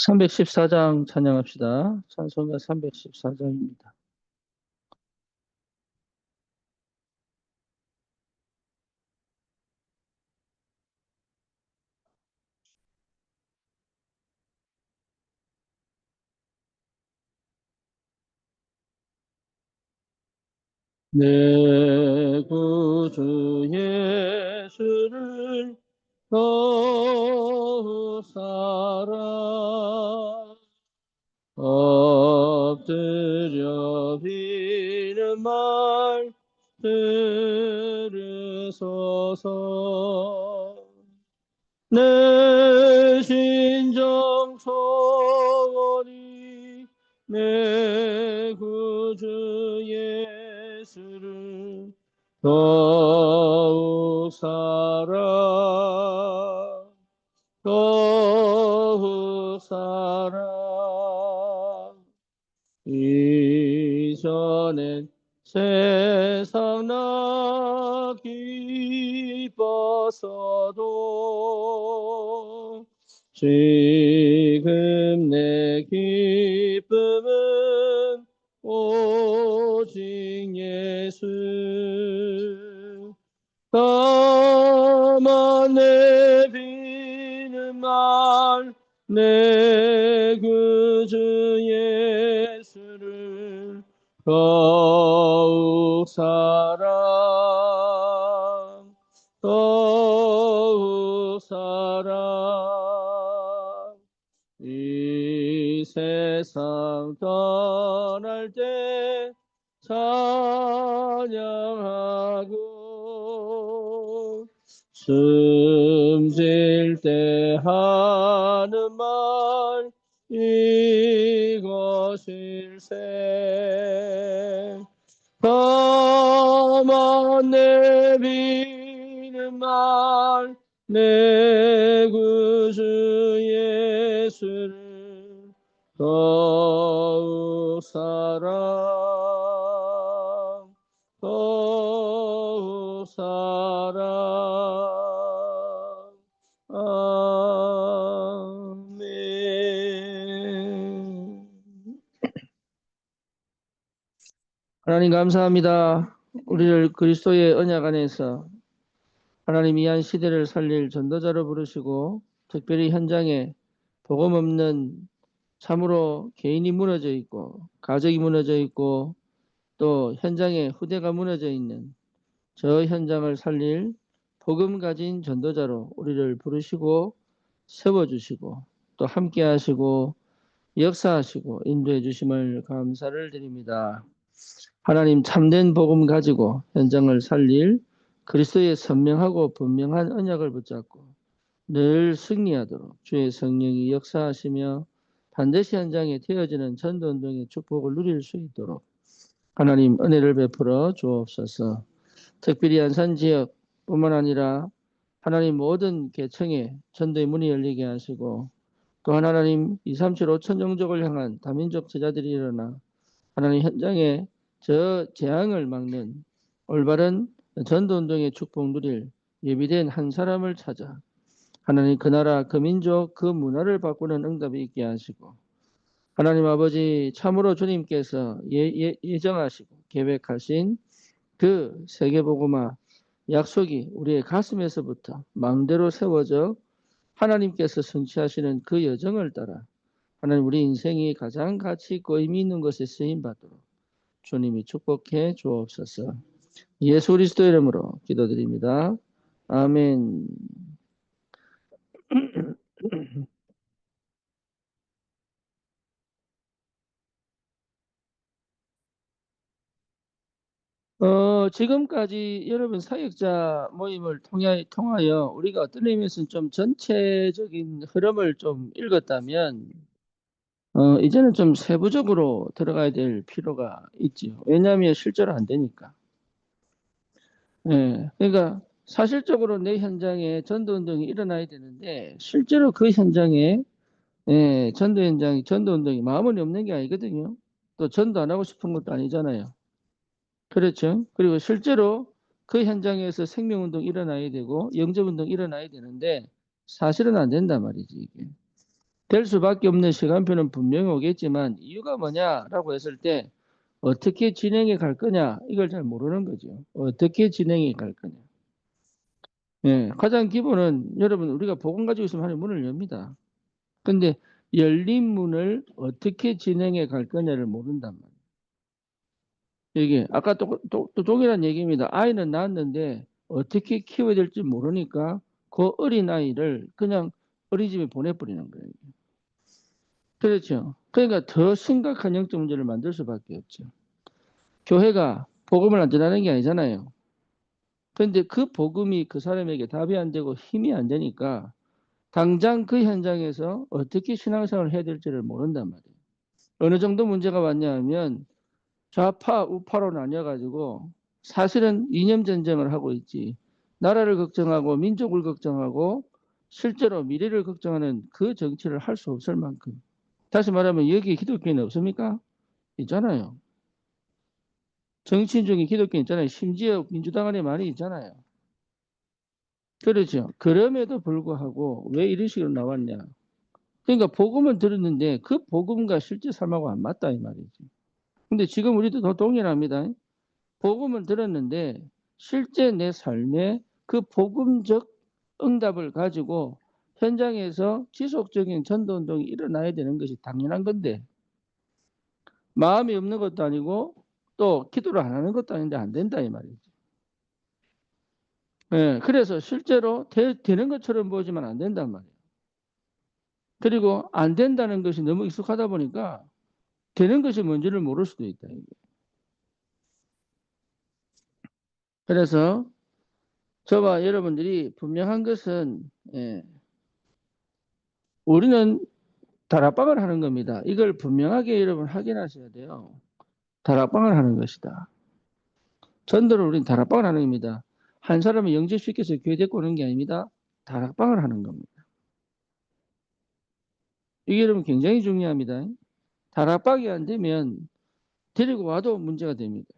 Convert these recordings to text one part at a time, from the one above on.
314장 찬양합시다. 찬송가 314장입니다. 내 구주 예수를 더욱 사랑 엎드려 비는 말 들으소서. 내 심정 소원이 내 구주 예수를 더욱 사랑 더욱 사랑. 이전엔 세상 나 기뻤어도 지금 내 기쁨은 오직 예수. 다만 내 비는 말 내 구주 예수를 더욱 사랑 더욱 사랑. 이 세상 떠날 때 찬양하고 숨질 때 하는 말 이것일세. 다만 내 비는 말 내 구주 예수를 더욱 사랑 더욱 사랑. 아멘. 하나님 감사합니다. 우리를 그리스도의 언약 안에서 하나님이 한 시대를 살릴 전도자로 부르시고 특별히 현장에 복음 없는 참으로 개인이 무너져 있고 가족이 무너져 있고 또 현장에 후대가 무너져 있는 저 현장을 살릴 복음 가진 전도자로 우리를 부르시고 세워주시고 또 함께 하시고 역사하시고 인도해 주심을 감사를 드립니다. 하나님 참된 복음 가지고 현장을 살릴 그리스도의 선명하고 분명한 언약을 붙잡고 늘 승리하도록 주의 성령이 역사하시며 반드시 현장에 되어지는 전도운동의 축복을 누릴 수 있도록 하나님 은혜를 베풀어 주옵소서. 특별히 안산 지역뿐만 아니라 하나님 모든 계층에 전도의 문이 열리게 하시고 또한 하나님 237 5천 종족을 향한 다민족 제자들이 일어나 하나님 현장에 저 재앙을 막는 올바른 전도운동의 축복 누릴 예비된 한 사람을 찾아 하나님 그 나라 그 민족 그 문화를 바꾸는 응답이 있게 하시고 하나님 아버지 참으로 주님께서 예정하시고 계획하신 그 세계복음화 약속이 우리의 가슴에서부터 망대로 세워져 하나님께서 성취하시는 그 여정을 따라 하나님 우리 인생이 가장 가치 있고 의미 있는 것에 쓰임받도록 주님이 축복해 주옵소서. 예수 그리스도 이름으로 기도드립니다. 아멘. 지금까지 여러분 사역자 모임을 통하여 우리가 어떤 의미에서는 좀 전체적인 흐름을 좀 읽었다면 이제는 좀 세부적으로 들어가야 될 필요가 있지요. 왜냐하면 실제로 안 되니까. 예, 그러니까 사실적으로 내 현장에 전도운동이 일어나야 되는데 실제로 그 현장에 전도운동이 마음이 없는 게 아니거든요. 또 전도 안 하고 싶은 것도 아니잖아요. 그렇죠. 그리고 실제로 그 현장에서 생명운동이 일어나야 되고 영접운동이 일어나야 되는데 사실은 안 된단 말이지 이게. 될 수밖에 없는 시간표는 분명히 오겠지만 이유가 뭐냐라고 했을 때 어떻게 진행해 갈 거냐 이걸 잘 모르는 거죠. 어떻게 진행해 갈 거냐. 예, 가장 기본은 여러분 우리가 복음 가지고 있으면 하나님 문을 엽니다. 근데 열린 문을 어떻게 진행해 갈 거냐를 모른단 말이에요. 이게 아까 또 동일한 얘기입니다. 아이는 낳았는데 어떻게 키워야 될지 모르니까 그 어린 아이를 그냥 어린이집에 보내버리는 거예요. 그렇죠. 그러니까 더 심각한 영적 문제를 만들 수밖에 없죠. 교회가 복음을 안 전하는 게 아니잖아요. 그런데 그 복음이 그 사람에게 답이 안 되고 힘이 안 되니까 당장 그 현장에서 어떻게 신앙생활을 해야 될지를 모른단 말이에요. 어느 정도 문제가 왔냐 하면 좌파, 우파로 나뉘어가지고 사실은 이념 전쟁을 하고 있지. 나라를 걱정하고 민족을 걱정하고 실제로 미래를 걱정하는 그 정치를 할 수 없을 만큼. 다시 말하면 여기 기독교인은 없습니까? 있잖아요. 정치인 중에 기독교인 있잖아요. 심지어 민주당 안에 많이 있잖아요. 그렇죠. 그럼에도 불구하고 왜 이런 식으로 나왔냐. 그러니까 복음은 들었는데 그 복음과 실제 삶하고 안 맞다 이 말이지. 근데 지금 우리도 더 동일합니다. 복음을 들었는데 실제 내 삶에 그 복음적 응답을 가지고 현장에서 지속적인 전도운동이 일어나야 되는 것이 당연한 건데 마음이 없는 것도 아니고 또 기도를 안 하는 것도 아닌데 안 된다 이 말이지. 예, 그래서 실제로 되는 것처럼 보이지만 안 된단 말이에요. 그리고 안 된다는 것이 너무 익숙하다 보니까 되는 것이 뭔지를 모를 수도 있다. 이게. 그래서 저와 여러분들이 분명한 것은 우리는 다락방을 하는 겁니다. 이걸 분명하게 여러분 확인하셔야 돼요. 다락방을 하는 것이다. 전도를 우리는 다락방을 하는 겁니다. 한 사람을 영접시켜서 교회 데리고 오는 게 아닙니다. 다락방을 하는 겁니다. 이게 여러분 굉장히 중요합니다. 다락방이 안 되면 데리고 와도 문제가 됩니다.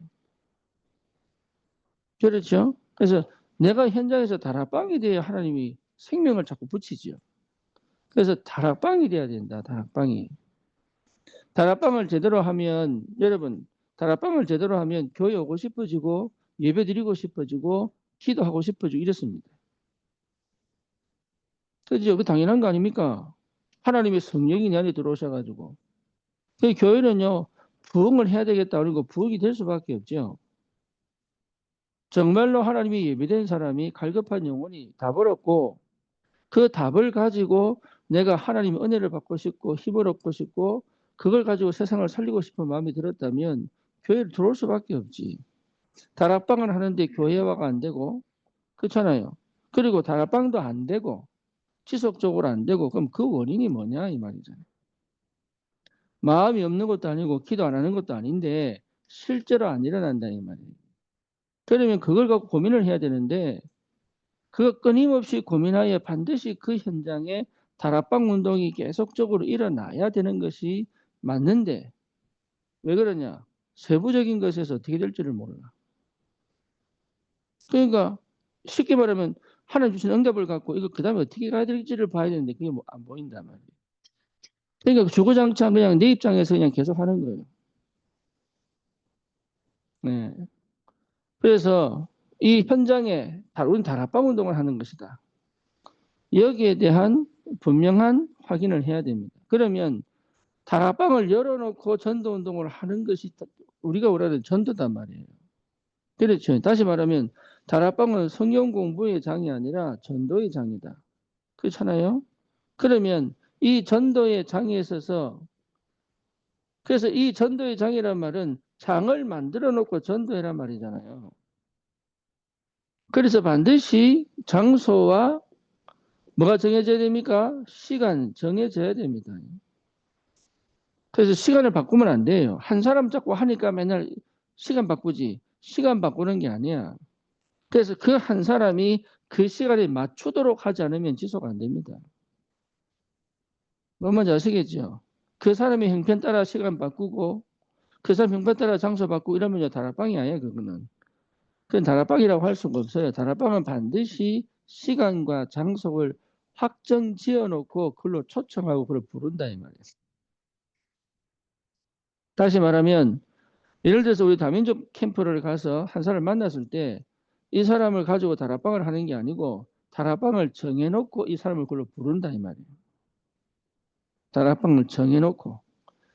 그렇죠? 그래서 내가 현장에서 다락방이 돼야 하나님이 생명을 자꾸 붙이죠. 그래서 다락방이 돼야 된다. 다락방이. 다락방을 제대로 하면 여러분 다락방을 제대로 하면 교회 오고 싶어지고 예배 드리고 싶어지고 기도하고 싶어지고 이렇습니다. 그죠? 그 당연한 거 아닙니까? 하나님의 성령이 내 안에 들어오셔가지고 그 교회는요 부흥을 해야 되겠다 그리고 부흥이 될 수밖에 없죠. 정말로 하나님이 예배된 사람이 갈급한 영혼이 답을 얻고 그 답을 가지고 내가 하나님의 은혜를 받고 싶고 힘을 얻고 싶고 그걸 가지고 세상을 살리고 싶은 마음이 들었다면 교회를 들어올 수밖에 없지. 다락방을 하는데 교회화가 안 되고 그렇잖아요. 그리고 다락방도 안 되고 지속적으로 안 되고 그럼 그 원인이 뭐냐 이 말이잖아요. 마음이 없는 것도 아니고 기도 안 하는 것도 아닌데 실제로 안 일어난다 이 말이에요. 그러면 그걸 갖고 고민을 해야 되는데 그거 끊임없이 고민하여 반드시 그 현장에 다락방 운동이 계속적으로 일어나야 되는 것이 맞는데 왜 그러냐? 세부적인 것에서 어떻게 될지를 몰라. 그러니까 쉽게 말하면 하나님 주신 응답을 갖고 이거 그 다음에 어떻게 가야 될지를 봐야 되는데 그게 뭐 안 보인단 말이에요. 그러니까 주구장창 그냥 내 입장에서 그냥 계속 하는 거예요. 네. 그래서 이 현장에 우리는 다락방 운동을 하는 것이다. 여기에 대한 분명한 확인을 해야 됩니다. 그러면 다락방을 열어놓고 전도 운동을 하는 것이 우리가 원하는 전도단 말이에요. 그렇죠. 다시 말하면 다락방은 성경 공부의 장이 아니라 전도의 장이다. 그렇잖아요. 그러면 이 전도의 장에 있어서 그래서 이 전도의 장이란 말은 장을 만들어 놓고 전도해란 말이잖아요. 그래서 반드시 장소와 뭐가 정해져야 됩니까? 시간 정해져야 됩니다. 그래서 시간을 바꾸면 안 돼요. 한 사람 잡고 하니까 맨날 시간 바꾸지. 시간 바꾸는 게 아니야. 그래서 그 한 사람이 그 시간에 맞추도록 하지 않으면 지속 안 됩니다. 뭔지 아시겠죠? 그 사람의 형편 따라 시간 바꾸고 그 사람 형편 따라 장소 바꾸고 이러면 다락방이 아니에요. 그거는. 그건 다락방이라고 할 수가 없어요. 다락방은 반드시 시간과 장소를 확정 지어놓고 그걸로 초청하고 그걸 부른다 이 말이에요. 다시 말하면 예를 들어서 우리 다민족 캠프를 가서 한 사람을 만났을 때 이 사람을 가지고 다락방을 하는 게 아니고 다락방을 정해놓고 이 사람을 그걸로 부른다 이 말이에요. 다락방을 정해놓고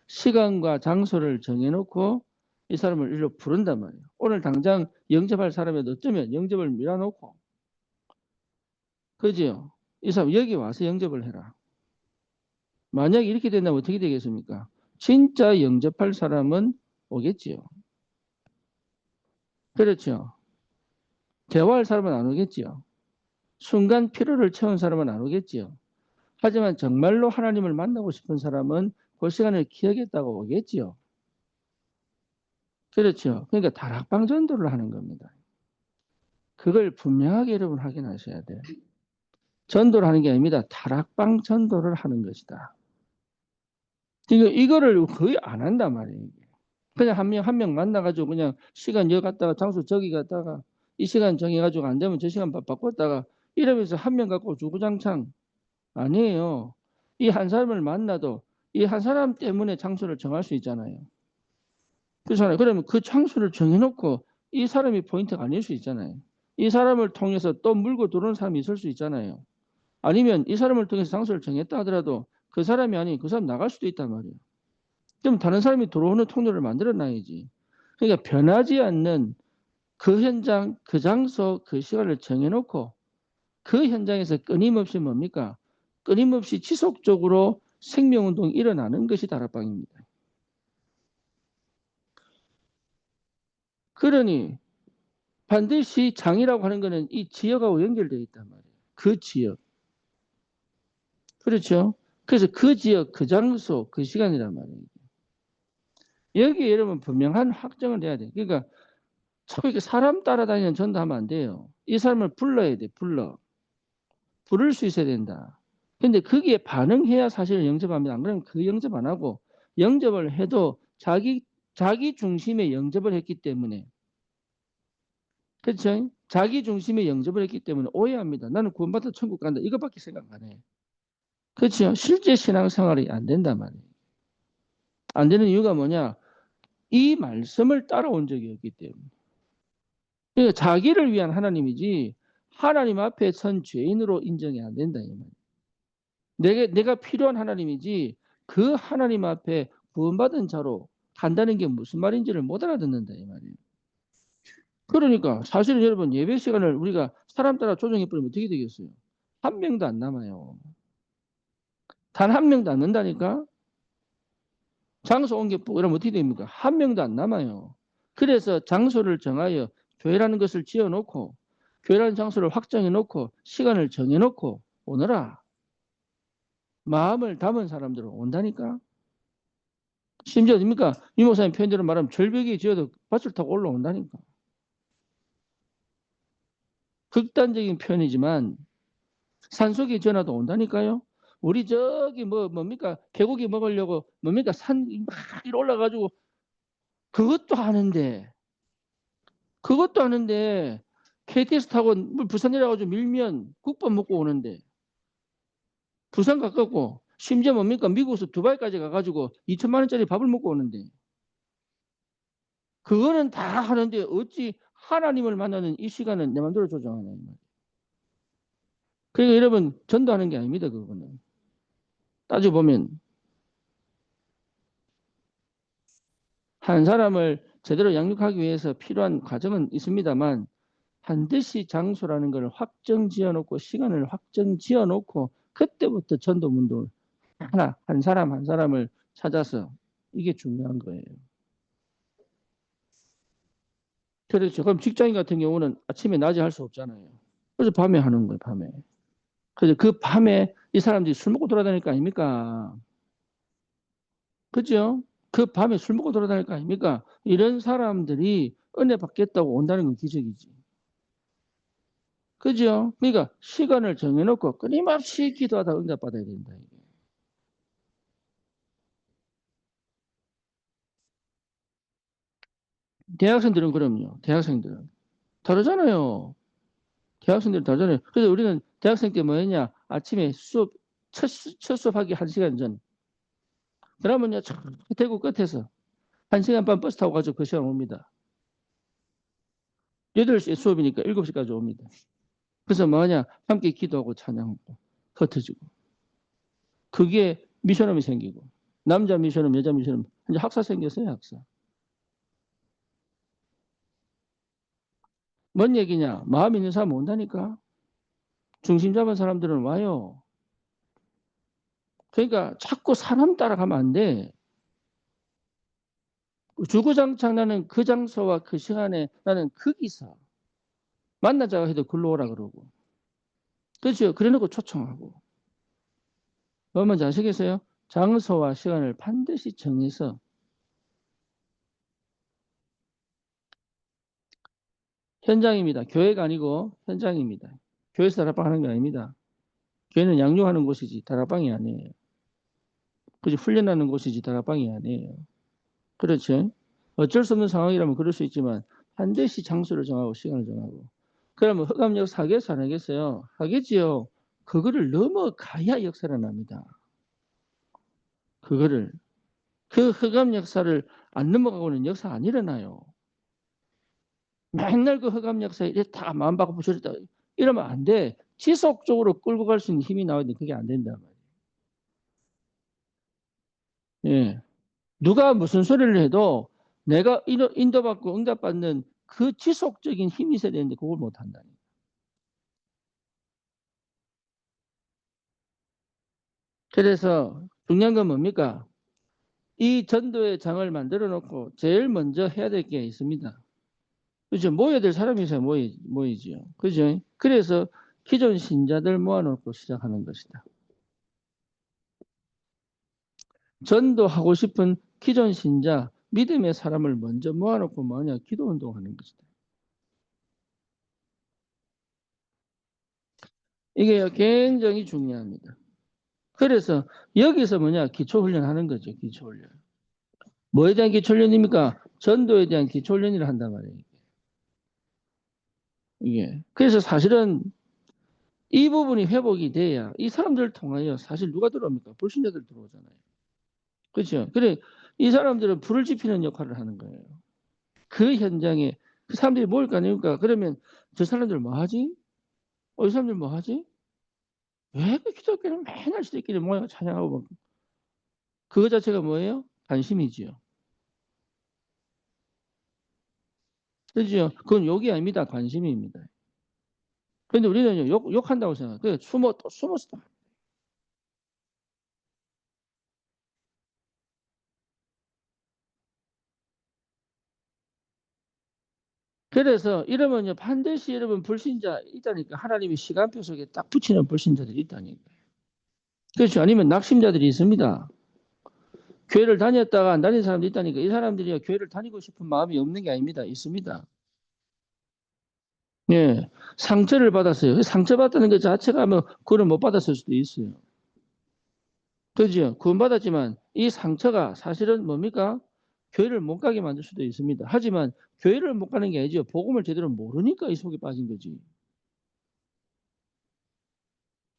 시간과 장소를 정해놓고 이 사람을 일로 부른단 말이에요. 오늘 당장 영접할 사람이 어쩌면 영접을 밀어놓고 그지요? 이 사람 여기 와서 영접을 해라. 만약에 이렇게 된다면 어떻게 되겠습니까? 진짜 영접할 사람은 오겠지요. 그렇죠. 대화할 사람은 안 오겠지요. 순간 필요를 채운 사람은 안 오겠지요. 하지만 정말로 하나님을 만나고 싶은 사람은 그 시간을 기억했다고 오겠지요. 그렇죠. 그러니까 다락방 전도를 하는 겁니다. 그걸 분명하게 여러분 확인하셔야 돼요. 전도를 하는 게 아닙니다. 다락방 전도를 하는 것이다. 이거를 거의 안 한단 말이에요. 그냥 한 명 만나가지고 그냥 시간 여기 갔다가 장소 저기 갔다가 이 시간 정해가지고 안 되면 저 시간 바꿨다가 이러면서 한 명 갖고 주구장창 아니에요. 이 한 사람을 만나도 이 한 사람 때문에 장소를 정할 수 있잖아요. 그렇잖아요. 그러면 그 장소를 정해놓고 이 사람이 포인트가 아닐 수 있잖아요. 이 사람을 통해서 또 물고 들어오는 사람이 있을 수 있잖아요. 아니면 이 사람을 통해서 장소를 정했다 하더라도 그 사람이 아닌 그 사람 나갈 수도 있단 말이에요. 그럼 다른 사람이 들어오는 통로를 만들어 놔야지. 그러니까 변하지 않는 그 현장, 그 장소, 그 시간을 정해놓고 그 현장에서 끊임없이 뭡니까? 끊임없이 지속적으로 생명운동이 일어나는 것이 다락방입니다. 그러니 반드시 장이라고 하는 것은 이 지역하고 연결되어 있단 말이에요. 그 지역. 그렇죠? 그래서 그 지역, 그 장소, 그 시간이란 말이에요. 여기에 여러분 분명한 확정을 해야 돼요. 그러니까 자꾸 이렇게 사람 따라다니는 전도하면 안 돼요. 이 사람을 불러야 돼, 불러. 부를 수 있어야 된다. 근데 거기에 반응해야 사실은 영접합니다. 안 그러면 그 영접 안 하고 영접을 해도 자기 중심의 영접을 했기 때문에 그렇죠? 자기 중심의 영접을 했기 때문에 오해합니다. 나는 구원받아 천국 간다. 이것밖에 생각 안 해. 그렇죠? 실제 신앙생활이 안 된단 말이에요. 안 되는 이유가 뭐냐? 이 말씀을 따라온 적이 없기 때문에. 그러니까 자기를 위한 하나님이지 하나님 앞에 선 죄인으로 인정이 안 된다. 이 말. 내가 필요한 하나님이지 그 하나님 앞에 구원받은 자로 간다는 게 무슨 말인지를 못 알아듣는다. 이 말이에요. 그러니까 사실은 여러분 예배 시간을 우리가 사람 따라 조정해버리면 어떻게 되겠어요? 한 명도 안 남아요. 단 한 명도 안 는다니까? 장소 옮겨보고 이러면 어떻게 됩니까? 한 명도 안 남아요. 그래서 장소를 정하여 교회라는 것을 지어놓고 교회라는 장소를 확정해놓고 시간을 정해놓고 오너라. 마음을 담은 사람들은 온다니까? 심지어 어딥니까? 유 목사님 표현대로 말하면 절벽이 지어도 밧줄 타고 올라온다니까? 극단적인 표현이지만 산속에 지어놔도 온다니까요? 우리 저기 뭡니까? 개고기 먹으려고 뭡니까? 산 막 올라가지고 그것도 하는데 그것도 하는데 KTX 타고 부산 내려가지고 밀면 국밥 먹고 오는데 부산 가깝고 심지어 뭡니까 미국에서 두바이까지 가가지고 2천만 원짜리 밥을 먹고 오는데 그거는 다 하는데 어찌 하나님을 만나는 이 시간은 내 맘대로 조정하냐. 그러니까 여러분 전도하는 게 아닙니다. 그거는 따져보면 한 사람을 제대로 양육하기 위해서 필요한 과정은 있습니다만 반드시 장소라는 걸 확정 지어놓고 시간을 확정 지어놓고 그때부터 전도문도 한 사람 한 사람을 찾아서 이게 중요한 거예요. 그렇죠. 그럼 직장인 같은 경우는 아침에 낮에 할 수 없잖아요. 그래서 밤에 하는 거예요. 밤에. 그래서 그 밤에 이 사람들이 술 먹고 돌아다닐 거 아닙니까? 그죠? 그 밤에 술 먹고 돌아다닐 거 아닙니까? 이런 사람들이 은혜 받겠다고 온다는 건 기적이지. 그죠? 그러니까 시간을 정해놓고 끊임없이 기도하다 응답받아야 된다. 이게. 대학생들은 그럼요. 대학생들은 다르잖아요. 대학생들 다 전에. 그래서 우리는 대학생 때 뭐 했냐? 아침에 수업, 첫 수업하기 1시간 전. 그러면요, 대구 끝에서 1시간 반 버스 타고 가지고 그 시간 옵니다. 8시에 수업이니까 7시까지 옵니다. 그래서 뭐하냐? 함께 기도하고 찬양하고 흩어지고. 그게 미션홈이 생기고. 남자 미션홈, 여자 미션홈. 이제 학사 생겼어요, 학사. 뭔 얘기냐? 마음 있는 사람 온다니까. 중심 잡은 사람들은 와요. 그러니까 자꾸 사람 따라가면 안 돼. 주구장창 나는 그 장소와 그 시간에 나는 거기서 만나자고 해도 글로 오라 그러고. 그렇죠? 그래 놓고 초청하고. 뭐 뭔지 아시겠어요? 장소와 시간을 반드시 정해서 현장입니다. 교회가 아니고 현장입니다. 교회에서 다락방 하는 게 아닙니다. 교회는 양육하는 곳이지 다락방이 아니에요. 그지 훈련하는 곳이지 다락방이 아니에요. 그렇죠? 어쩔 수 없는 상황이라면 그럴 수 있지만 반드시 장소를 정하고 시간을 정하고. 그러면 흑암 역사 하겠어 안 하겠어요? 하겠지요. 그거를 넘어가야 역사가 납니다. 그거를 그 흑암 역사를 안 넘어가고는 역사 안 일어나요. 맨날 그 흑암 역사에 이래 다 마음 바꾸고 저랬다 이러면 안 돼. 지속적으로 끌고 갈 수 있는 힘이 나와야 돼. 그게 안 된단 말이에요. 예. 누가 무슨 소리를 해도 내가 인도받고 응답받는 그 지속적인 힘이 있어야 되는데 그걸 못 한다니. 그래서 중요한 건 뭡니까? 이 전도의 장을 만들어 놓고 제일 먼저 해야 될 게 있습니다. 그죠? 모여야 될 사람이 있어야 모이지요. 그죠? 그래서 기존 신자들 모아놓고 시작하는 것이다. 전도하고 싶은 기존 신자, 믿음의 사람을 먼저 모아놓고 뭐냐? 기도 운동하는 것이다. 이게 굉장히 중요합니다. 그래서 여기서 뭐냐? 기초훈련 하는 거죠. 기초훈련. 뭐에 대한 기초훈련입니까? 전도에 대한 기초훈련을 한단 말이에요. 이게. 그래서 사실은 이 부분이 회복이 돼야 이 사람들을 통하여 사실 누가 들어옵니까? 불신자들 들어오잖아요. 그렇죠? 그래 이 사람들은 불을 지피는 역할을 하는 거예요. 그 현장에 그 사람들이 뭘 까니까 그러면 저 사람들 뭐 하지? 이 사람들 뭐 하지? 왜 그 기독교는 맨날 지들끼리 모여 찬양하고 그거 자체가 뭐예요? 관심이지요. 그렇죠? 그건 욕이 아닙니다. 관심입니다. 그런데 우리는 욕한다고 생각해요. 그래 또 숨어서 그래서 이러면요 반드시 여러분 불신자 있다니까 하나님이 시간표 속에 딱 붙이는 불신자들이 있다니까. 그렇죠. 아니면 낙심자들이 있습니다. 교회를 다녔다가 안 다닌 사람도 있다니까. 이 사람들이 교회를 다니고 싶은 마음이 없는 게 아닙니다. 있습니다. 예. 상처를 받았어요. 그 상처받다는 것 자체가 뭐 그걸 못 받았을 수도 있어요. 그죠? 구원받았지만 이 상처가 사실은 뭡니까? 교회를 못 가게 만들 수도 있습니다. 하지만 교회를 못 가는 게 아니죠. 복음을 제대로 모르니까 이 속에 빠진 거지.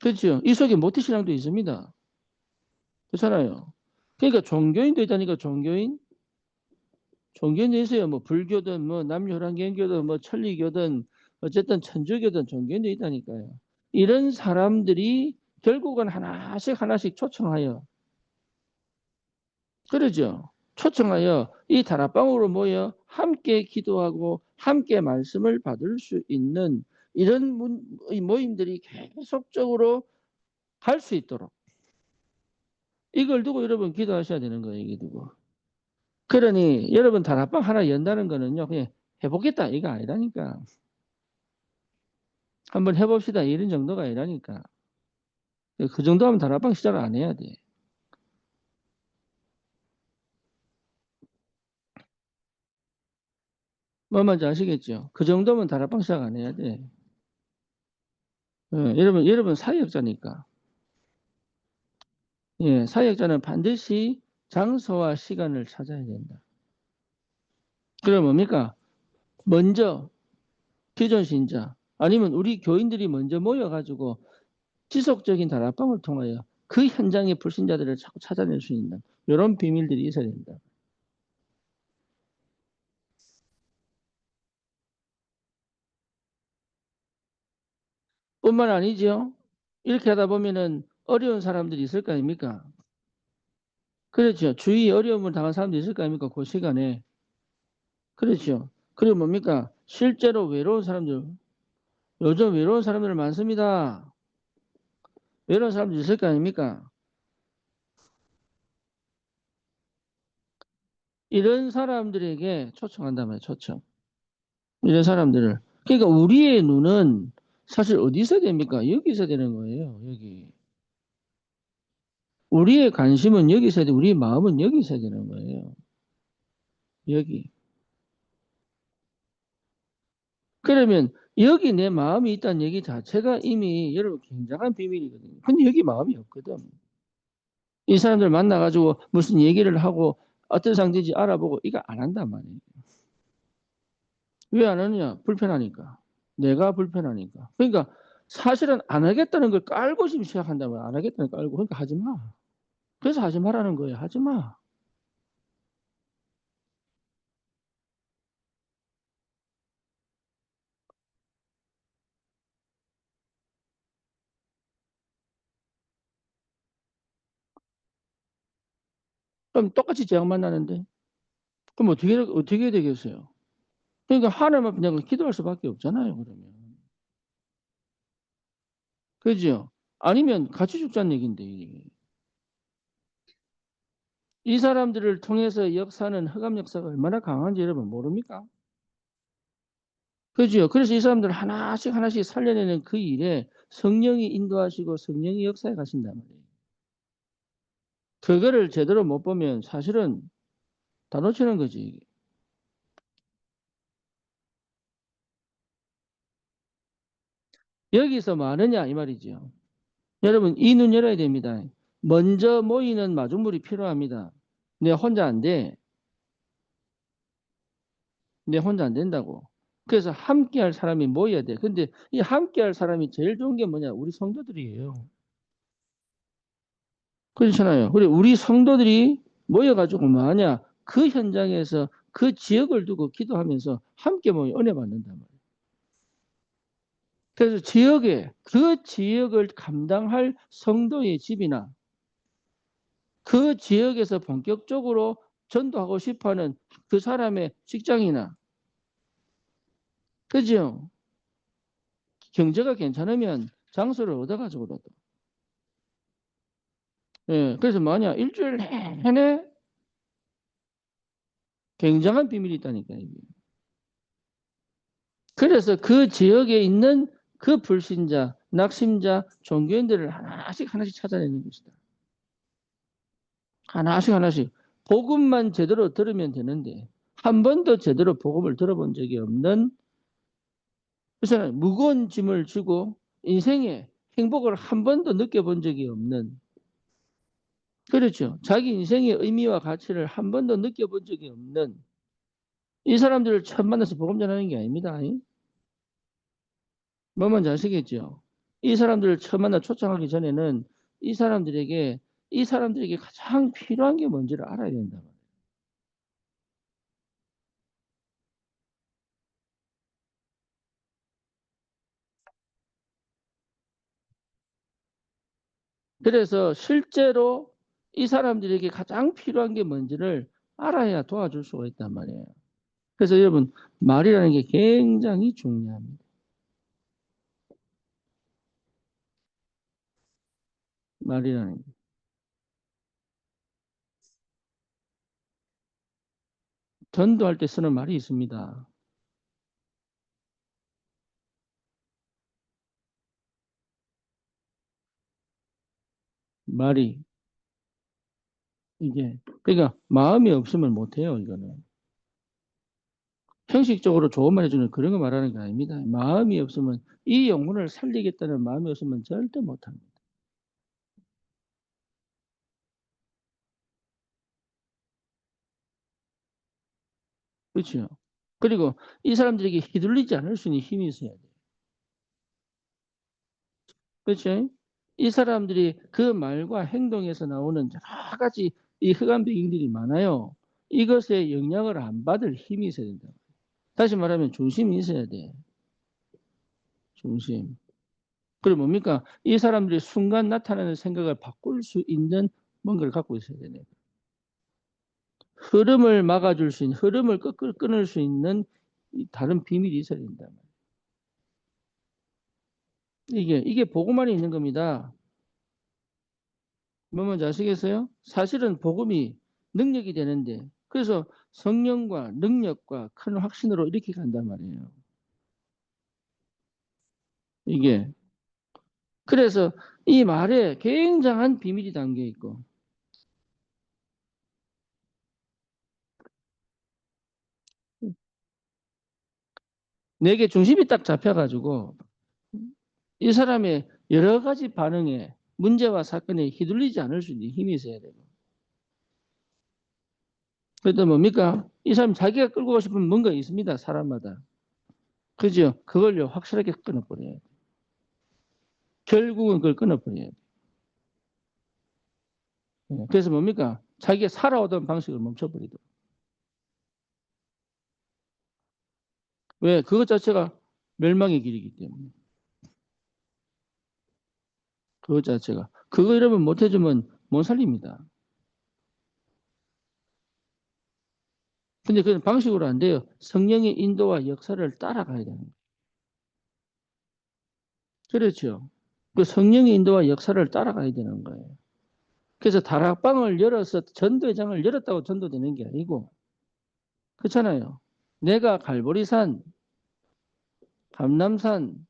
그렇죠? 이 속에 모태신앙도 있습니다. 그렇잖아요. 그러니까 종교인도 있다니까 종교인. 종교인도 있어요. 뭐 불교든 뭐 남유란계교든 뭐 천리교든 어쨌든 천주교든 종교인도 있다니까요. 이런 사람들이 결국은 하나씩 하나씩 초청하여 그러죠. 초청하여 이 다락방으로 모여 함께 기도하고 함께 말씀을 받을 수 있는 이런 모임들이 계속적으로 할 수 있도록 이걸 두고 여러분 기도하셔야 되는 거예요. 이게 두고. 그러니 여러분 다락방 하나 연다는 거는요. 그냥 해보겠다 이거 아니라니까. 한번 해봅시다 이런 정도가 아니라니까. 그 정도 하면 다락방 시작을 안 해야 돼. 뭐 뭔지 아시겠죠? 그 정도면 다락방 시작 안 해야 돼. 여러분 사역자니까. 예, 사역자는 반드시 장소와 시간을 찾아야 된다. 그럼 뭡니까? 먼저 기존 신자, 아니면 우리 교인들이 먼저 모여가지고 지속적인 다락방을 통하여 그 현장의 불신자들을 자꾸 찾아낼 수 있는 이런 비밀들이 있어야 된다. 뿐만 아니죠. 이렇게 하다 보면은 어려운 사람들이 있을 거 아닙니까? 그렇죠. 주위에 어려움을 당한 사람들이 있을 거 아닙니까? 그 시간에. 그렇죠. 그리고 뭡니까? 실제로 외로운 사람들, 요즘 외로운 사람들 많습니다. 외로운 사람들 있을 거 아닙니까? 이런 사람들에게 초청한단 말이에요. 초청. 이런 사람들을. 그러니까 우리의 눈은 사실 어디 있어야 됩니까? 여기 있어야 되는 거예요. 여기. 우리의 관심은 여기 있어야 돼. 우리의 마음은 여기 있어야 되는 거예요. 여기. 그러면 여기 내 마음이 있다는 얘기 자체가 이미 여러분 굉장한 비밀이거든요. 근데 여기 마음이 없거든. 이 사람들 만나가지고 무슨 얘기를 하고 어떤 상태인지 알아보고 이거 안 한단 말이에요. 왜 안 하느냐? 불편하니까. 내가 불편하니까. 그러니까 사실은 안 하겠다는 걸 깔고 지금 시작한다면 안 하겠다는 걸 깔고 그러니까 하지 마. 그래서 하지 말라는 거예요. 하지 마. 그럼 똑같이 재앙 만나는데 그럼 어떻게 해야 되겠어요? 그러니까 하나님 앞에 내가 기도할 수밖에 없잖아요. 그러면. 그죠? 아니면 같이 죽자는 얘기인데. 이 사람들을 통해서 역사는 흑암 역사가 얼마나 강한지 여러분 모릅니까? 그죠? 그래서 이 사람들 하나씩 하나씩 살려내는 그 일에 성령이 인도하시고 성령이 역사에 가신단 말이에요. 그거를 제대로 못 보면 사실은 다 놓치는 거지. 여기서 많으냐 이 말이죠. 여러분 이 눈 열어야 됩니다. 먼저 모이는 마중물이 필요합니다. 내 혼자 안 돼. 내 혼자 안 된다고. 그래서 함께 할 사람이 모여야 돼. 근데 이 함께 할 사람이 제일 좋은 게 뭐냐? 우리 성도들이에요. 그렇잖아요. 그래, 우리 성도들이 모여가지고 뭐하냐? 그 현장에서 그 지역을 두고 기도하면서 함께 모여 은혜 받는단 말이에요. 그래서 지역에, 그 지역을 감당할 성도의 집이나 그 지역에서 본격적으로 전도하고 싶어 하는 그 사람의 직장이나, 그죠? 경제가 괜찮으면 장소를 얻어가지고도. 예, 그래서 뭐냐? 일주일 내내 굉장한 비밀이 있다니까요. 그래서 그 지역에 있는 그 불신자, 낙심자, 종교인들을 하나씩 하나씩 찾아내는 것이다. 하나씩 하나씩. 복음만 제대로 들으면 되는데 한 번도 제대로 복음을 들어본 적이 없는 그래서 무거운 짐을 지고 인생에 행복을 한 번도 느껴본 적이 없는 그렇죠. 자기 인생의 의미와 가치를 한 번도 느껴본 적이 없는 이 사람들을 처음 만나서 복음 전하는 게 아닙니다. 뭐 뭔지 아시겠죠? 이 사람들을 처음 만나 초청하기 전에는 이 사람들에게 이 사람들에게 가장 필요한 게 뭔지를 알아야 된다. 그래서 실제로 이 사람들에게 가장 필요한 게 뭔지를 알아야 도와줄 수가 있단 말이에요. 그래서 여러분 말이라는 게 굉장히 중요합니다. 말이라는 게. 전도할 때 쓰는 말이 있습니다. 말이 이게 그러니까 마음이 없으면 못해요. 이거는. 형식적으로 좋은 말 해주는 그런 거 말하는 게 아닙니다. 마음이 없으면 이 영혼을 살리겠다는 마음이 없으면 절대 못합니다. 그렇죠? 그리고 이 사람들에게 휘둘리지 않을 수 있는 힘이 있어야 돼요. 그렇죠? 이 사람들이 그 말과 행동에서 나오는 여러 가지 이 흑암 배경들이 많아요. 이것에 영향을 안 받을 힘이 있어야 된다. 다시 말하면 중심이 있어야 돼. 중심. 그리고 뭡니까? 이 사람들이 순간 나타나는 생각을 바꿀 수 있는 뭔가를 갖고 있어야 되네. 흐름을 막아줄 수 있는, 흐름을 끊을 수 있는 다른 비밀이 있어야 된다. 이게 복음만이 있는 겁니다. 뭐 뭔지 아시겠어요? 사실은 복음이 능력이 되는데, 그래서 성령과 능력과 큰 확신으로 이렇게 간단 말이에요. 이게. 그래서 이 말에 굉장한 비밀이 담겨 있고, 내게 중심이 딱 잡혀가지고, 이 사람의 여러 가지 반응에 문제와 사건에 휘둘리지 않을 수 있는 힘이 있어야 되고. 그래도 뭡니까? 이 사람 자기가 끌고 가고 싶은 뭔가 있습니다. 사람마다. 그죠? 그걸요, 확실하게 끊어버려야 돼. 결국은 그걸 끊어버려야 돼. 그래서 뭡니까? 자기가 살아오던 방식을 멈춰버리도록. 왜? 그것 자체가 멸망의 길이기 때문에. 그것 자체가. 그거 이러면 못해주면 못 살립니다. 근데 그건 방식으로 안 돼요. 성령의 인도와 역사를 따라가야 되는 거예요. 그렇죠. 그 성령의 인도와 역사를 따라가야 되는 거예요. 그래서 다락방을 열어서 전도회장을 열었다고 전도되는 게 아니고, 그렇잖아요. 내가 갈보리산, 감남산,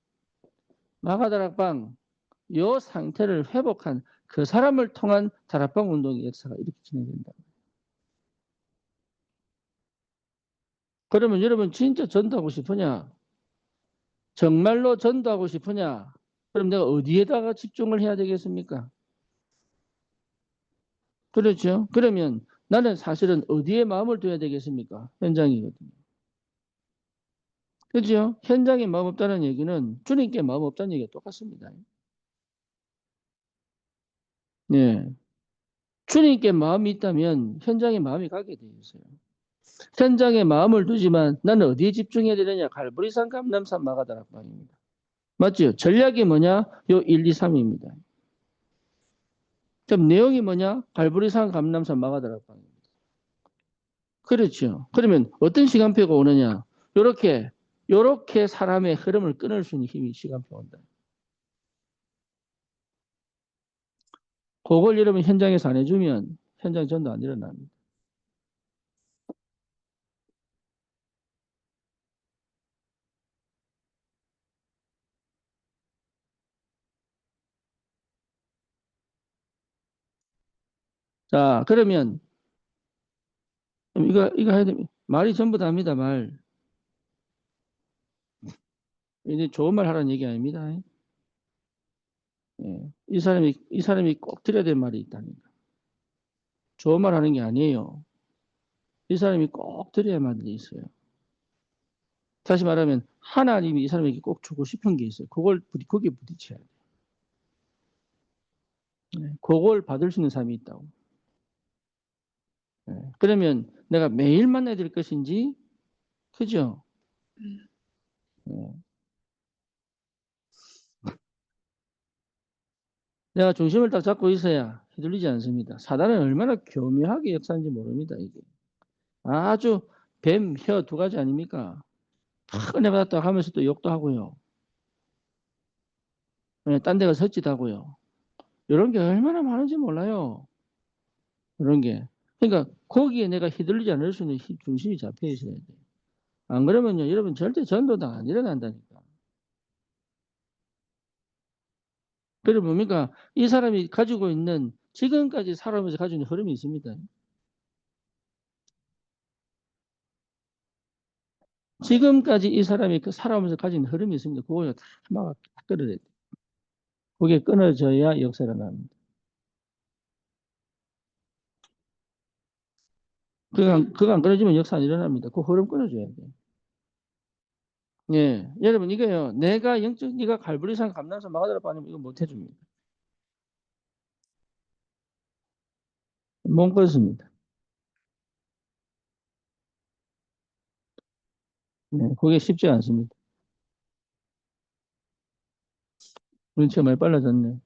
마가다락방, 요 상태를 회복한 그 사람을 통한 다락방 운동의 역사가 이렇게 진행된다. 그러면 여러분 진짜 전도하고 싶으냐? 정말로 전도하고 싶으냐? 그럼 내가 어디에다가 집중을 해야 되겠습니까? 그렇죠. 그러면 나는 사실은 어디에 마음을 둬야 되겠습니까? 현장이거든요. 그죠? 현장에 마음 없다는 얘기는 주님께 마음 없다는 얘기가 똑같습니다. 예. 주님께 마음이 있다면 현장에 마음이 가게 돼 있어요. 현장에 마음을 두지만 나는 어디에 집중해야 되느냐? 갈보리산, 감람산, 마가다락방입니다. 맞죠? 전략이 뭐냐? 요 1, 2, 3입니다. 그럼 내용이 뭐냐? 갈보리산, 감람산, 마가다락방입니다. 그렇죠. 그러면 어떤 시간표가 오느냐? 요렇게 사람의 흐름을 끊을 수 있는 힘이 시간표가 온다. 그걸 여러분 현장에서 안 해주면 현장 전도 안 일어납니다. 자, 그러면 이거 해야 됩니다. 말이 전부 다입니다, 말. 이제 좋은 말 하라는 얘기 아닙니다. 예. 이 사람이 꼭 들어야 될 말이 있다니까. 좋은 말 하는 게 아니에요. 이 사람이 꼭 들어야 할 말이 있어요. 다시 말하면 하나님이 이 사람에게 꼭 주고 싶은 게 있어요. 거기에 부딪혀야 돼요. 예. 그걸 받을 수 있는 사람이 있다고. 예. 그러면 내가 매일 만나야 될 것인지, 그죠? 예. 내가 중심을 딱 잡고 있어야 휘둘리지 않습니다. 사단은 얼마나 교묘하게 역사인지 모릅니다, 이게. 아주 뱀, 혀 두 가지 아닙니까? 탁 은혜 받았다 하면서 또 욕도 하고요. 예, 딴 데가 섰지도 하고요. 이런 게 얼마나 많은지 몰라요. 이런 게. 그러니까 거기에 내가 휘둘리지 않을 수 있는 중심이 잡혀 있어야 돼. 안 그러면요, 여러분 절대 전도당 안 일어난다니까. 그리고 뭡니까? 이 사람이 가지고 있는 지금까지 살아오면서 가지고 있는 흐름이 있습니다. 지금까지 이 사람이 그 살아오면서 가진 흐름이 있습니다. 그걸 다 막아 끌어야 돼. 그게 끊어져야 역사가 납니다. 그거 안 끊어지면 역사 안 일어납니다. 그 흐름 끊어줘야 돼. 예, 여러분 이게요. 내가 영적 네가 갈보리산 감람산 마가다라 빠지면 이거 못 해줍니다. 못 걷습니다. 네, 그게 쉽지 않습니다. 눈치가 많이 빨라졌네.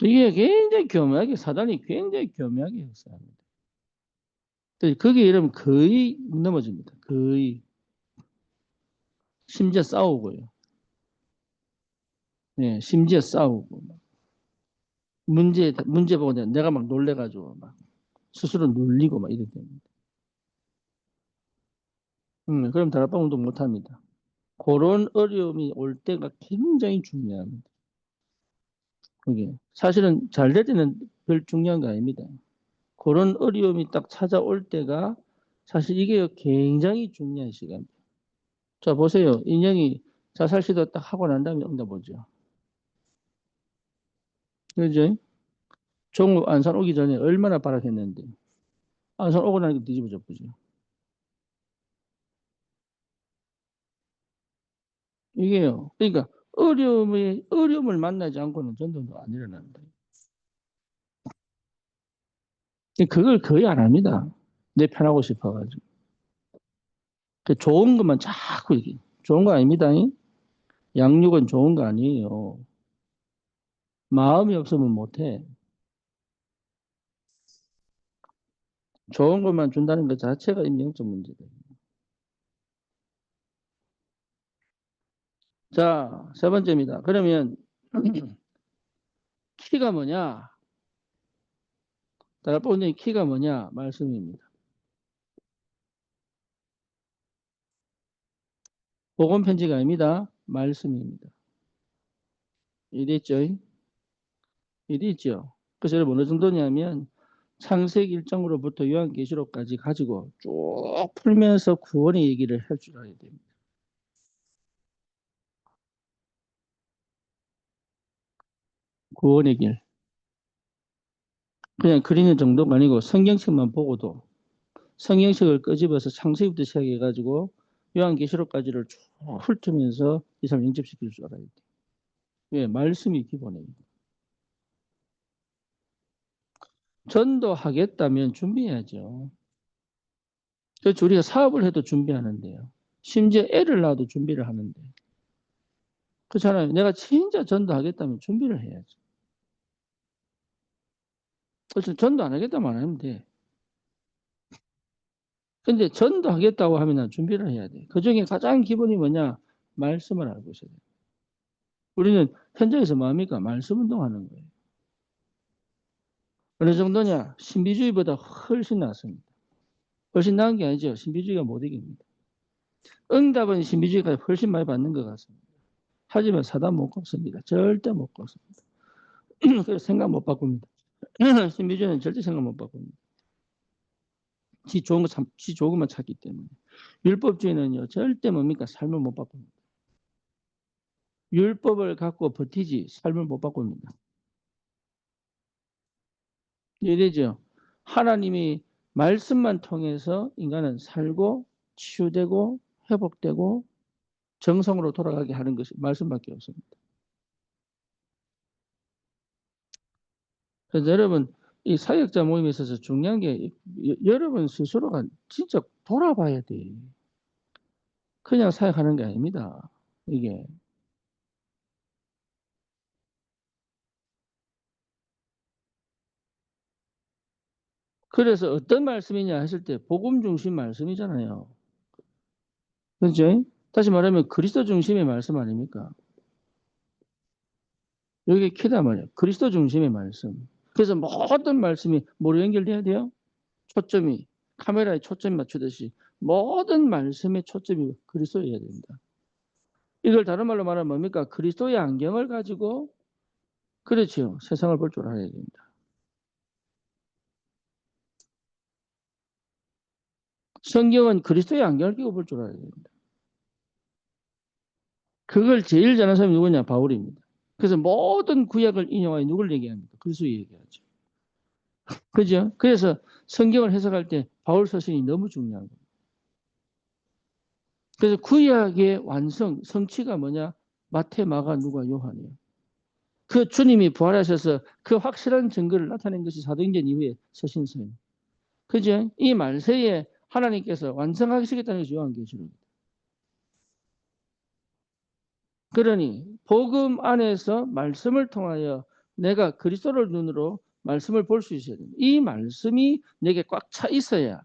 이게 굉장히 교묘하게 사단이 굉장히 교묘하게 역사합니다. 거기에 이러면 거의 넘어집니다. 거의 심지어 싸우고요. 예, 심지어 싸우고 문제 보고 내가 막 놀래가지고 막 스스로 놀리고 막 이렇게 됩니다. 그럼 다락방 운동 못 합니다. 그런 어려움이 올 때가 굉장히 중요합니다. 그게 사실은 잘 될 때는 별 중요한 거 아닙니다. 그런 어려움이 딱 찾아올 때가 사실 이게 굉장히 중요한 시간입니다. 자, 보세요. 인형이 자살 시도 딱 하고 난 다음에 응답 오죠. 그죠? 종우 안산 오기 전에 얼마나 발악했는데. 안산 오고 나니까 뒤집어져 보죠. 이게요. 그러니까 어려움을 만나지 않고는 전도도 안 일어납니다. 그걸 거의 안 합니다. 내 편하고 싶어가지고. 좋은 것만 자꾸 얘기. 좋은 거 아닙니다. 양육은 좋은 거 아니에요. 마음이 없으면 못해. 좋은 것만 준다는 것 자체가 임명적 문제다. 자, 세 번째입니다. 그러면 키가 뭐냐? 따라 본의 키가 뭐냐? 말씀입니다. 복음 편지가 아닙니다. 말씀입니다. 이랬죠? 이랬죠? 그래서 여러분 어느 정도냐면 창세기 1장으로부터 요한계시록까지 가지고 쭉 풀면서 구원의 얘기를 할 줄 알아야 됩니다. 구원의 길. 그냥 그리는 정도가 아니고 성경책만 보고도 성경책을 끄집어서 창세기부터 시작해가지고 요한계시록까지를 쭉 훑으면서 이 사람 영접시킬 줄 알아야 돼. 예, 말씀이 기본이에요. 전도하겠다면 준비해야죠. 그래서 우리가 사업을 해도 준비하는데요. 심지어 애를 낳아도 준비를 하는데. 그렇잖아요. 내가 진짜 전도하겠다면 준비를 해야죠. 그래서 전도 안 하겠다면 안 하면 돼. 근데 전도하겠다고 하면 준비를 해야 돼. 그 중에 가장 기본이 뭐냐? 말씀을 알고 있어야 돼. 우리는 현장에서 뭐합니까? 말씀 운동하는 거예요. 어느 정도냐? 신비주의보다 훨씬 낫습니다. 훨씬 나은 게 아니죠. 신비주의가 못 이깁니다. 응답은 신비주의가 훨씬 많이 받는 것 같습니다. 하지만 사단 못 꺾습니다. 절대 못 꺾습니다. 그래서 생각 못 바꿉니다. 신비주의는 절대 생각 못 바꿉니다. 지 좋은 것만 찾기 때문에. 율법주의는요, 절대 뭡니까? 삶을 못 바꿉니다. 율법을 갖고 버티지 삶을 못 바꿉니다. 이해되죠? 하나님이 말씀만 통해서 인간은 살고 치유되고 회복되고 정성으로 돌아가게 하는 것이 말씀밖에 없습니다. 그래서 여러분 이 사역자 모임에 있어서 중요한 게 여러분 스스로가 진짜 돌아봐야 돼. 그냥 사역하는 게 아닙니다. 이게. 그래서 어떤 말씀이냐 했을 때 복음 중심 말씀이잖아요. 그렇죠? 다시 말하면 그리스도 중심의 말씀 아닙니까? 여기 키다 말이야. 그리스도 중심의 말씀. 그래서 모든 말씀이 뭐로 연결돼야 돼요? 초점이 카메라에 초점 맞추듯이 모든 말씀의 초점이 그리스도여야 됩니다. 이걸 다른 말로 말하면 뭡니까? 그리스도의 안경을 가지고 그렇죠. 세상을 볼 줄 알아야 됩니다. 성경은 그리스도의 안경을 끼고 볼 줄 알아야 됩니다. 그걸 제일 잘하는 사람이 누구냐? 바울입니다. 그래서 모든 구약을 인용하여 누굴 얘기합니까? 그리스도 얘기하죠. 그죠? 그래서 성경을 해석할 때 바울 서신이 너무 중요한 거예요. 그래서 구약의 완성, 성취가 뭐냐? 마태, 마가, 누가, 요한이에요. 그 주님이 부활하셔서 그 확실한 증거를 나타낸 것이 사도행전 이후에 서신서예요. 그죠? 이 말세에 하나님께서 완성하시겠다는 것이 요한계시록. 그러니 복음 안에서 말씀을 통하여 내가 그리스도를 눈으로 말씀을 볼 수 있어야 됩니다. 이 말씀이 내게 꽉 차 있어야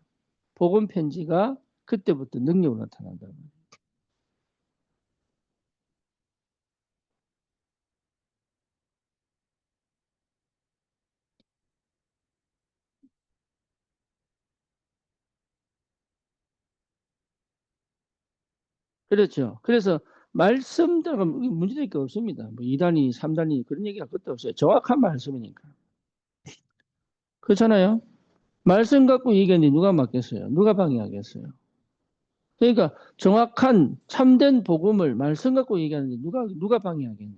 복음 편지가 그때부터 능력으로 나타난다. 그렇죠. 그래서 말씀대로 문제될 게 없습니다. 뭐 2단위, 3단위 그런 얘기가 그것도 없어요. 정확한 말씀이니까. 그렇잖아요. 말씀 갖고 얘기하는데 누가 맞겠어요? 누가 방해하겠어요? 그러니까 정확한 참된 복음을 말씀 갖고 얘기하는데 누가 방해하겠냐?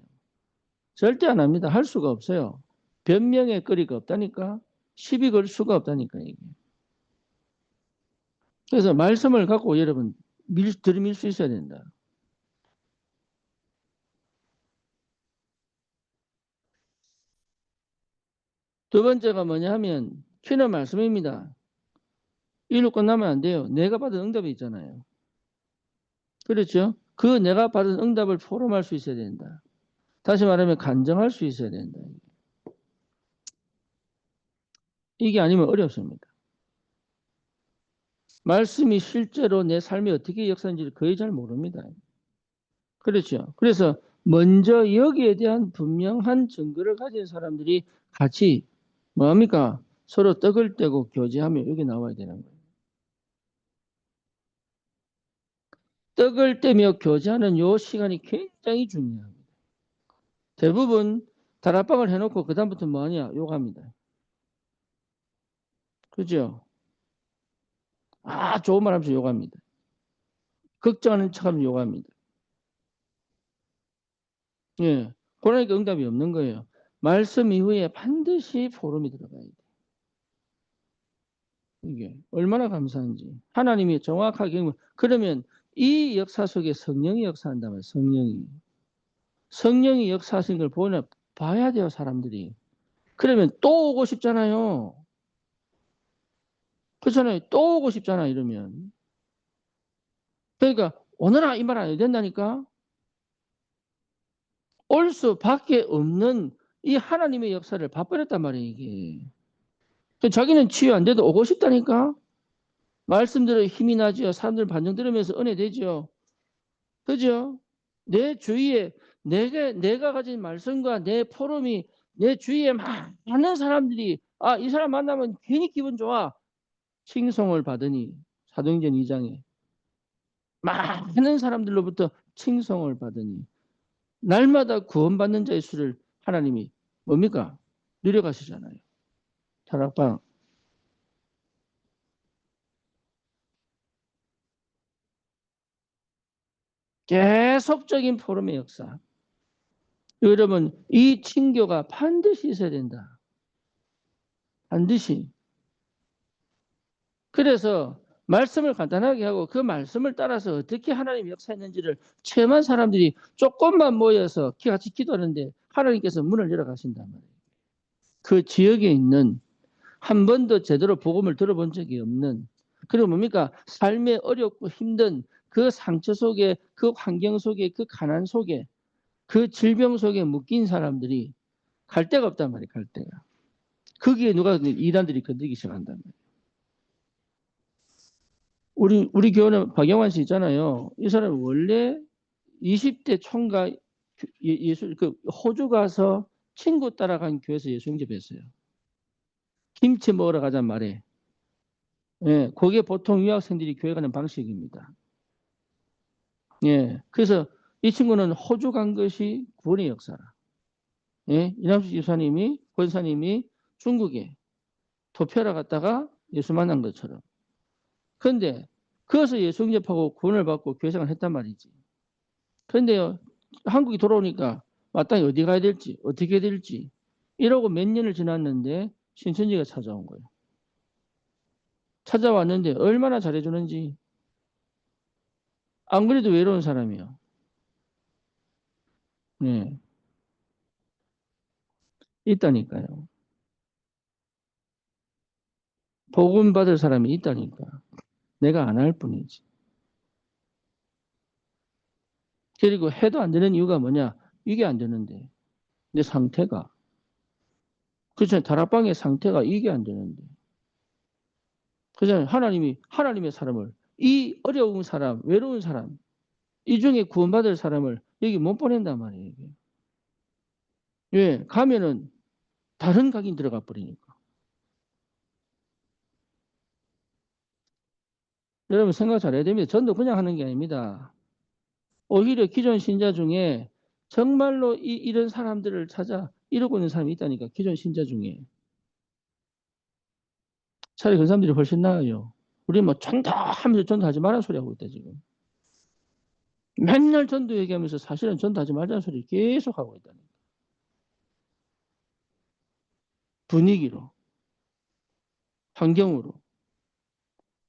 절대 안 합니다. 할 수가 없어요. 변명의 거리가 없다니까. 시비 걸 수가 없다니까 이게. 그래서 말씀을 갖고 여러분 들이밀 수 있어야 된다. 두 번째가 뭐냐 하면 퀴는 말씀입니다. 이로 끝나면 안 돼요. 내가 받은 응답이 있잖아요. 그렇죠? 그 내가 받은 응답을 포럼할 수 있어야 된다. 다시 말하면 간정할 수 있어야 된다. 이게 아니면 어렵습니다. 말씀이 실제로 내 삶에 어떻게 역사하는지를 거의 잘 모릅니다. 그렇죠. 그래서 먼저 여기에 대한 분명한 증거를 가진 사람들이 같이 뭐합니까? 서로 떡을 떼고 교제하며 여기 나와야 되는 거예요. 떡을 떼며 교제하는 요 시간이 굉장히 중요합니다. 대부분 다락방을 해놓고 그다음부터 뭐하냐? 욕합니다. 그죠? 아, 좋은 말 하면서 욕합니다. 걱정하는 척하면 욕합니다. 예. 그러니까 응답이 없는 거예요. 말씀 이후에 반드시 포럼이 들어가야 돼. 이게 얼마나 감사한지. 하나님이 정확하게 그러면 이 역사 속에 성령이 역사한다면 성령이 역사하신 걸 봐야 돼요, 사람들이. 그러면 또 오고 싶잖아요. 그렇잖아요. 또 오고 싶잖아, 이러면. 그러니까 오너라 이 말 안 해도 된다니까. 올 수밖에 없는 이 하나님의 역사를 봐버렸단 말이에요, 이게. 자기는 치유 안 돼도 오고 싶다니까. 말씀대로 힘이 나죠. 사람들 반정 들으면서 은혜 되죠. 그죠? 내 주위에 내가 가진 말씀과 내 포럼이 내 주위에 많은 사람들이 이 사람 만나면 괜히 기분 좋아. 칭송을 받으니 사도행전 2장에 많은 사람들로부터 칭송을 받으니 날마다 구원받는 자의 수를 하나님이 뭡니까? 늘려가시잖아요. 다락방. 계속적인 포럼의 역사. 여러분, 이 친교가 반드시 있어야 된다. 반드시. 그래서 말씀을 간단하게 하고 그 말씀을 따라서 어떻게 하나님이 역사했는지를 체험한 사람들이 조금만 모여서 같이 기도하는데 하나님께서 문을 열어가신단 말이에요. 그 지역에 있는 한 번도 제대로 복음을 들어본 적이 없는 그리고 뭡니까? 삶에 어렵고 힘든 그 상처 속에 그 환경 속에 그 가난 속에 그 질병 속에 묶인 사람들이 갈 데가 없단 말이에요. 갈 데가. 거기에 누가 이단들이 건드기 시작한단 말이에요. 우리 교회는 박영환 씨 있잖아요. 이 사람 원래 20대 총각 예술 그 호주 가서 친구 따라간 교회에서 예수 영접했어요. 김치 먹으러 가잔 말에. 예, 그게 보통 유학생들이 교회 가는 방식입니다. 예, 그래서 이 친구는 호주 간 것이 구원의 역사라. 예, 이남수 집사님이 권사님이 중국에 도피하러 갔다가 예수 만난 것처럼. 그런데 그것을 예수 영접하고 구원을 받고 교회 생활을 했단 말이지. 그런데요, 한국에 돌아오니까 마땅히 어디 가야 될지, 어떻게 해야 될지, 이러고 몇 년을 지났는데 신천지가 찾아온 거예요. 찾아왔는데 얼마나 잘해주는지. 안 그래도 외로운 사람이요. 네, 있다니까요. 복음 받을 사람이 있다니까. 내가 안 할 뿐이지. 그리고 해도 안 되는 이유가 뭐냐? 이게 안 되는데. 내 상태가. 그렇잖아요. 다락방의 상태가 이게 안 되는데. 그렇잖아요. 하나님의 사람을, 이 어려운 사람, 외로운 사람, 이 중에 구원받을 사람을 여기 못 보낸단 말이에요. 이게. 왜? 가면은 다른 각인 들어가 버리니까. 여러분 생각 잘해야 됩니다. 전도 그냥 하는 게 아닙니다. 오히려 기존 신자 중에 정말로 이런 사람들을 찾아 이러고 있는 사람이 있다니까. 기존 신자 중에. 차라리 그 사람들이 훨씬 나아요. 우리 뭐 전도하면서 전도하지 말라는 소리 하고 있다 지금. 맨날 전도 얘기하면서 사실은 전도하지 말자는 소리 계속 하고 있다니. 분위기로, 환경으로,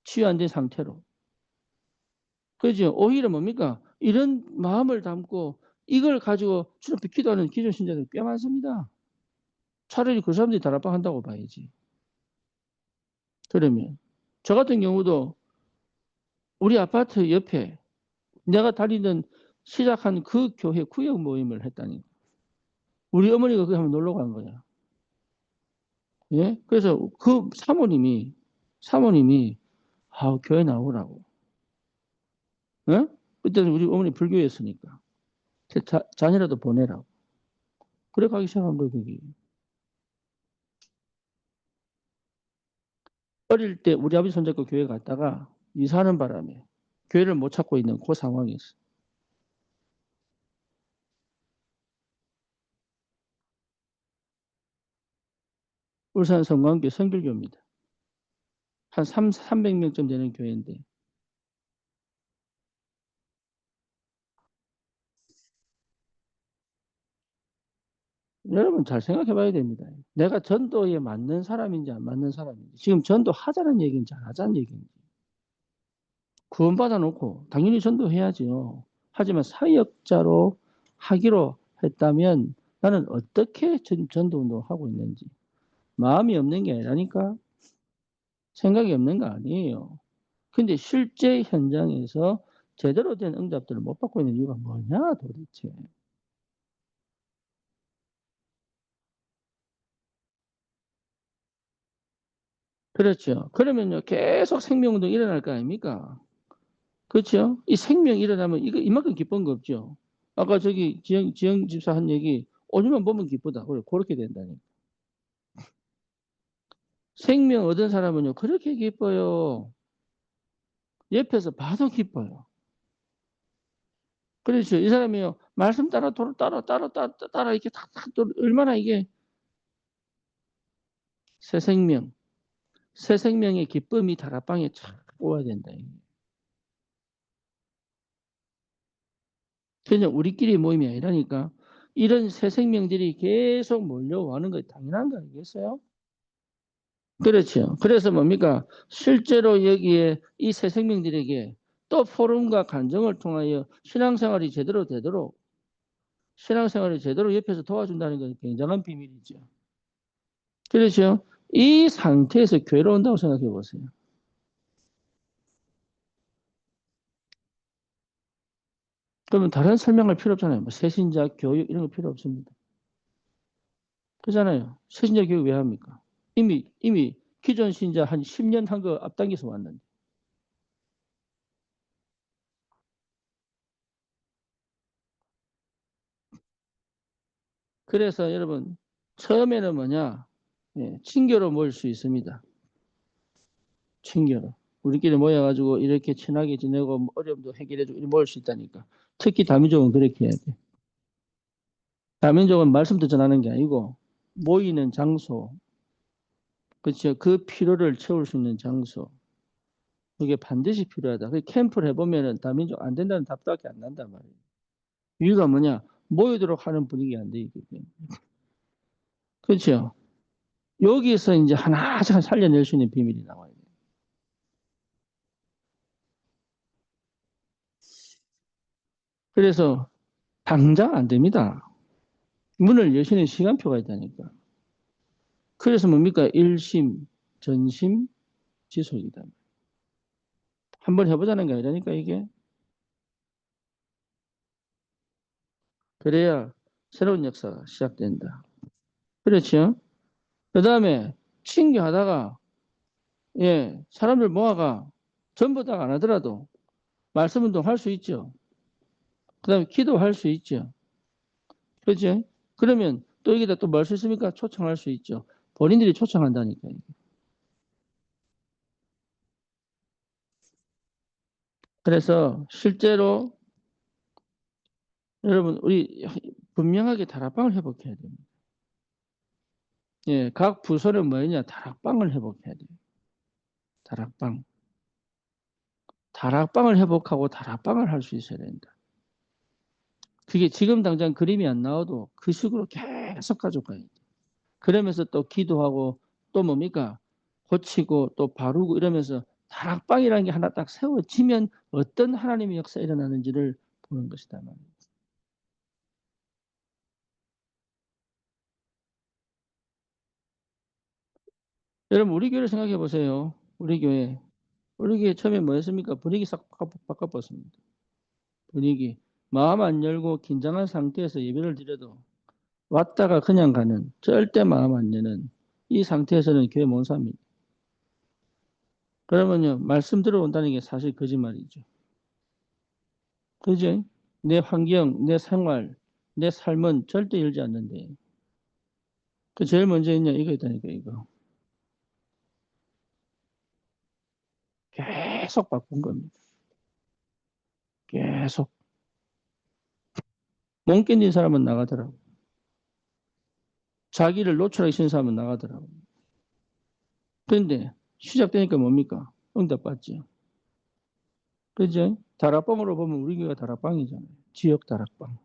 치유 안 된 상태로. 그죠? 오히려 뭡니까? 이런 마음을 담고 이걸 가지고 주님께 기도하는 기존 신자들 꽤 많습니다. 차라리 그 사람들이 다락방 한다고 봐야지. 그러면 저 같은 경우도 우리 아파트 옆에 내가 다니던 시작한 그 교회 구역 모임을 했다니. 우리 어머니가 거기 한번 놀러 간 거야. 예? 그래서 그 사모님이 교회 나오라고. 예? 그때는 우리 어머니 불교였으니까. 자녀라도 보내라고. 그래 가기 시작한 거예요, 거기. 어릴 때 우리 아버지 손잡고 교회 갔다가 이사하는 바람에 교회를 못 찾고 있는 그 상황이었어. 울산 성광교 성길교입니다. 한 300명쯤 되는 교회인데 여러분 잘 생각해 봐야 됩니다. 내가 전도에 맞는 사람인지 안 맞는 사람인지 지금 전도 하자는 얘기인지 안 하자는 얘기인지 구원받아 놓고 당연히 전도해야죠. 하지만 사역자로 하기로 했다면 나는 어떻게 전도 운동을 하고 있는지 마음이 없는 게 아니라니까 생각이 없는 거 아니에요. 근데 실제 현장에서 제대로 된 응답들을 못 받고 있는 이유가 뭐냐 도대체. 그렇죠. 그러면요 계속 생명운동 일어날 거 아닙니까? 그렇죠? 이 생명 일어나면 이거 이만큼 기쁜 거 없죠. 아까 저기 지영 집사 한 얘기 오늘만 보면 기쁘다. 그래 그렇게 된다니. 생명 얻은 사람은요 그렇게 기뻐요. 옆에서 봐도 기뻐요. 그렇죠. 이 사람이요 말씀 따라 이렇게 탁탁 또 얼마나 이게 새 생명, 새 생명의 기쁨이 다락방에 착 오야 된다. 그냥 우리끼리 모임이 아니라니까. 이런 새 생명들이 계속 몰려오는 거 당연한 거 아니겠어요? 그렇죠. 그래서 뭡니까? 실제로 여기에 이 새 생명들에게 또 포럼과 간정을 통하여 신앙생활이 제대로 옆에서 도와준다는 건 굉장한 비밀이죠. 그렇죠. 이 상태에서 교회로 온다고 생각해 보세요. 그러면 다른 설명할 필요 없잖아요. 뭐 새신자 교육 이런 거 필요 없습니다. 그렇잖아요. 새신자 교육 왜 합니까? 이미 기존 신자 한 10년 한 거 앞당겨서 왔는데. 그래서 여러분 처음에는 뭐냐? 예, 친교로 모일 수 있습니다. 친교로. 우리끼리 모여가지고 이렇게 친하게 지내고 뭐 어려움도 해결해주고 이렇게 모일 수 있다니까. 특히 다민족은 그렇게 해야 돼. 다민족은 말씀 듣 전하는 게 아니고 모이는 장소, 그렇죠. 그 필요를 채울 수 있는 장소. 그게 반드시 필요하다. 그 캠프를 해보면은 다민족 안 된다는 답밖에 안 난단 말이에요. 이유가 뭐냐? 모이도록 하는 분위기 안 돼 있기 때문에. 그렇죠. 여기서 이제 하나씩 살려낼 수 있는 비밀이 나와요. 그래서 당장 안 됩니다. 문을 여시는 시간표가 있다니까. 그래서 뭡니까? 1심, 전심, 지속이다. 한번 해보자는 게 아니라니까, 이게. 그래야 새로운 역사가 시작된다. 그렇죠? 그 다음에 친교하다가, 예, 사람들 모아가 전부 다 안 하더라도 말씀 운동 할 수 있죠. 그 다음에 기도할 수 있죠. 그렇죠? 그러면 또 여기다 또 뭘 수 있습니까? 초청할 수 있죠. 본인들이 초청한다니까요. 그래서 실제로 여러분, 우리 분명하게 다락방을 회복해야 됩니다. 예, 각 부서는 뭐냐? 다락방을 회복해야 돼요. 다락방. 다락방을 회복하고 다락방을 할 수 있어야 된다. 그게 지금 당장 그림이 안 나와도 그 식으로 계속 가져가야 돼. 그러면서 또 기도하고 또 뭡니까? 고치고 또 바르고 이러면서 다락방이라는 게 하나 딱 세워지면 어떤 하나님의 역사 일어나는지를 보는 것이다 말이에요. 여러분 우리 교회를 생각해 보세요. 우리 교회. 우리 교회 처음에 뭐였습니까? 분위기 싹 바꿔봤습니다. 분위기. 마음 안 열고 긴장한 상태에서 예배를 드려도 왔다가 그냥 가는 절대 마음 안 여는 이 상태에서는 교회 못 삽니다. 그러면요 말씀 들어온다는 게 사실 거짓말이죠. 그죠? 내 환경, 내 생활, 내 삶은 절대 열지 않는데 그 제일 먼저 있냐 이거 있다니까 이거 계속 바꾼 겁니다. 계속 못 견딘 사람은 나가더라고. 자기를 노출하기 싫은 사람은 나가더라고. 그런데 시작되니까 뭡니까? 응답받지. 그죠? 다락방으로 보면 우리 교회가 다락방이잖아요. 지역 다락방.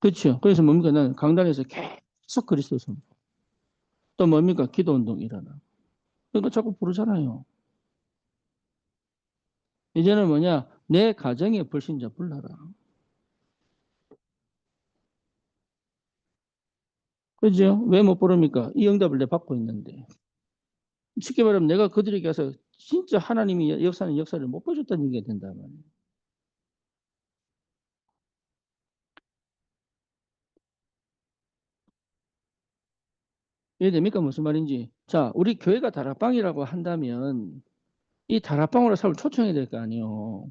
그렇죠. 그래서 뭡니까? 나는 강단에서 계속 그리스도 선포. 또 뭡니까? 기도 운동 일어나. 그러니까 자꾸 부르잖아요. 이제는 뭐냐? 내 가정의 불신자 불러라. 그죠? 왜 못 부릅니까? 이 응답을 내가 받고 있는데. 쉽게 말하면 내가 그들에게 가서 진짜 하나님이 역사는 역사를 못 보여줬다는 얘기가 된다 말이에요. 이해됩니까? 무슨 말인지. 자, 우리 교회가 다락방이라고 한다면 이 다락방으로 사람을 초청해야 될 거 아니에요.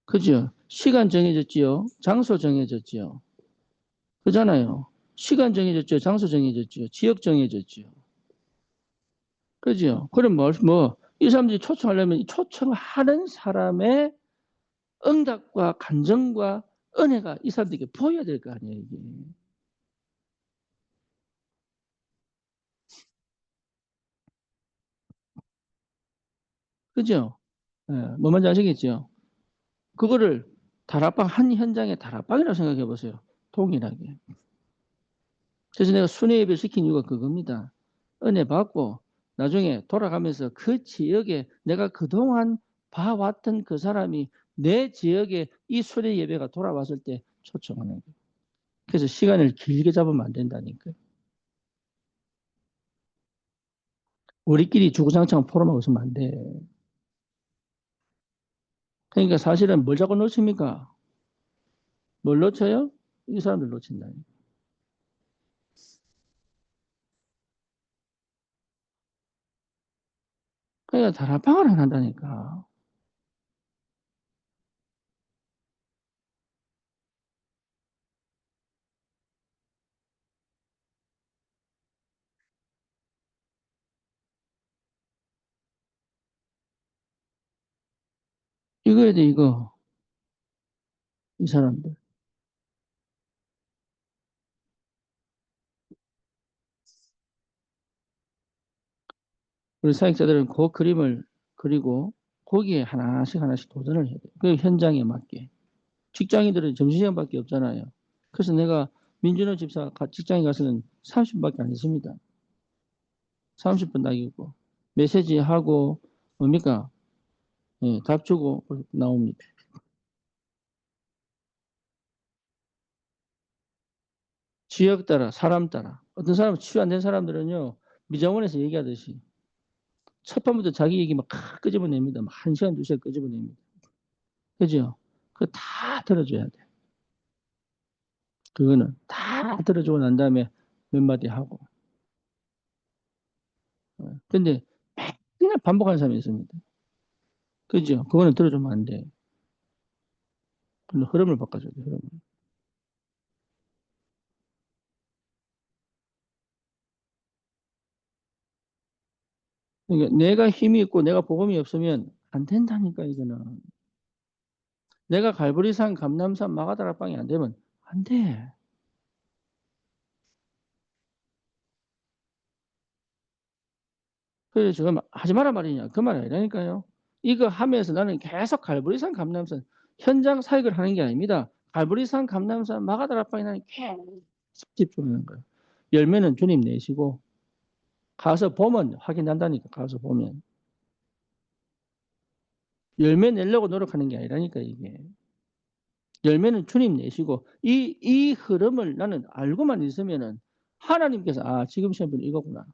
그죠? 시간 정해졌지요. 장소 정해졌지요. 그잖아요. 시간 정해졌죠. 장소 정해졌죠. 지역 정해졌죠. 그죠? 그럼 이 사람들이 초청하려면 이 초청하는 사람의 응답과 감정과 은혜가 이 사람들에게 보여야 될 거 아니에요, 이게. 그죠? 예, 뭐 뭔지 아시겠죠? 그거를 다락방, 한 현장의 다락방이라고 생각해 보세요. 동일하게. 그래서 내가 순회 예배 시킨 이유가 그겁니다. 은혜 받고 나중에 돌아가면서 그 지역에 내가 그동안 봐왔던 그 사람이 내 지역에 이 순회 예배가 돌아왔을 때 초청하는 거예요. 그래서 시간을 길게 잡으면 안 된다니까요. 우리끼리 주구장창 포럼하고 있으면 안 돼. 그러니까 사실은 뭘 자꾸 놓칩니까? 뭘 놓쳐요? 이 사람들 놓친다. 그러니까 다락방을 안 한다니까. 이거에 대해 이거, 이 사람들. 우리 사역자들은 그 그림을 그리고 거기에 하나씩 하나씩 도전을 해야 돼요. 그 현장에 맞게. 직장인들은 점심시간밖에 없잖아요. 그래서 내가 민준호 집사 직장에 가서는 30분밖에 안 있습니다. 30분 낙이고 메시지 하고 뭡니까? 예, 답 주고 나옵니다. 지역 따라, 사람 따라. 어떤 사람은 치유 안 된 사람들은요, 미장원에서 얘기하듯이 첫 판부터 자기 얘기 막 끄집어냅니다. 막 1시간, 2시간 끄집어냅니다. 그죠? 그거 다 들어줘야 돼. 그거는 다 들어주고 난 다음에 몇 마디 하고. 근데 맨날 반복하는 사람이 있습니다. 그죠? 그거는 들어주면 안 돼. 근데 흐름을 바꿔줘야 돼, 흐름을. 그러니까 내가 힘이 있고 내가 복음이 없으면 안 된다니까, 이거는. 내가 갈보리산, 감남산, 마가다락방이 안 되면 안 돼. 그래서 지금 하지 마라 말이냐. 그 말 아니라니까요. 이거 하면서 나는 계속 갈보리산, 감남산, 현장 사역을 하는 게 아닙니다. 갈보리산, 감남산, 마가다락방에 나는 계속 집중하는 거예요. 열매는 주님 내시고, 가서 보면 확인한다니까, 가서 보면. 열매 내려고 노력하는 게 아니라니까, 이게. 열매는 주님 내시고, 이 흐름을 나는 알고만 있으면은 하나님께서, 아, 지금 시험은 이거구나.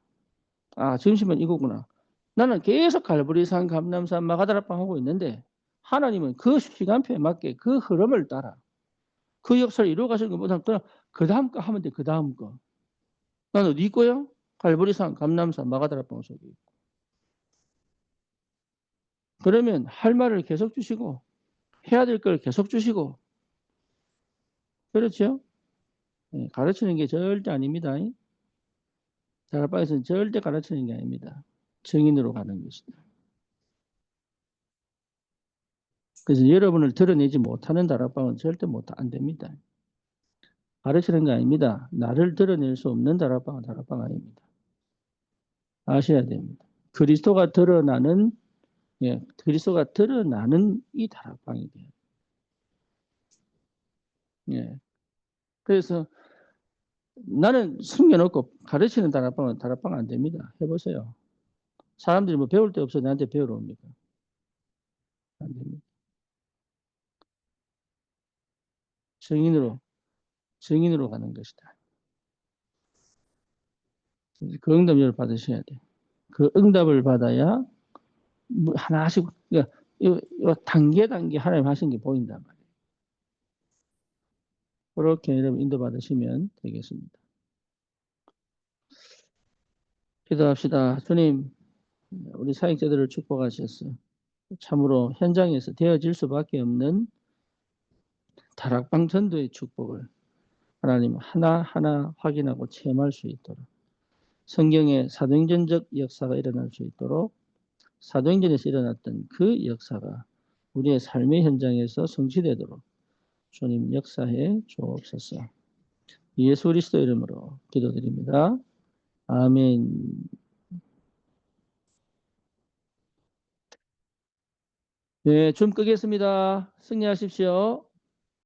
아, 지금 시험은 이거구나. 나는 계속 갈보리산, 감남산, 마가다락방 하고 있는데, 하나님은 그 시간표에 맞게 그 흐름을 따라 그 역사를 이루어 가시는 것보다 그 다음 거 하면 돼, 그 다음 거. 나는 어디 있고요? 갈보리산, 감남산, 마가다락방 속에 있고. 그러면 할 말을 계속 주시고, 해야 될 걸 계속 주시고, 그렇죠? 예, 가르치는 게 절대 아닙니다. 다락방에서는 절대 가르치는 게 아닙니다. 증인으로 가는 것이다. 그래서 여러분을 드러내지 못하는 다락방은 절대 안 됩니다. 가르치는 게 아닙니다. 나를 드러낼 수 없는 다락방은 다락방 아닙니다. 아셔야 됩니다. 그리스도가 드러나는, 예, 그리스도가 드러나는 이 다락방이 돼요. 예. 그래서 나는 숨겨놓고 가르치는 다락방은 다락방 안 됩니다. 해보세요. 사람들이 뭐 배울 데 없어 나한테 배우러 옵니까? 안 됩니다. 증인으로, 증인으로 가는 것이다. 그 응답을 받으셔야 돼. 그 응답을 받아야 뭐 하나씩, 그러니까 이 단계 단계 하나님 하신 게 보인단 말이에요. 그렇게 여러분 인도받으시면 되겠습니다. 기도합시다. 주님, 우리 사역자들을 축복하셨어요. 참으로 현장에서 되어질 수밖에 없는 다락방 전도의 축복을 하나님 하나하나 확인하고 체험할 수 있도록 성경의 사도행전적 역사가 일어날 수 있도록 사도행전에서 일어났던 그 역사가 우리의 삶의 현장에서 성취되도록 주님 역사해 주옵소서. 예수 그리스도 이름으로 기도드립니다. 아멘. 네, 좀 끄겠습니다. 승리하십시오.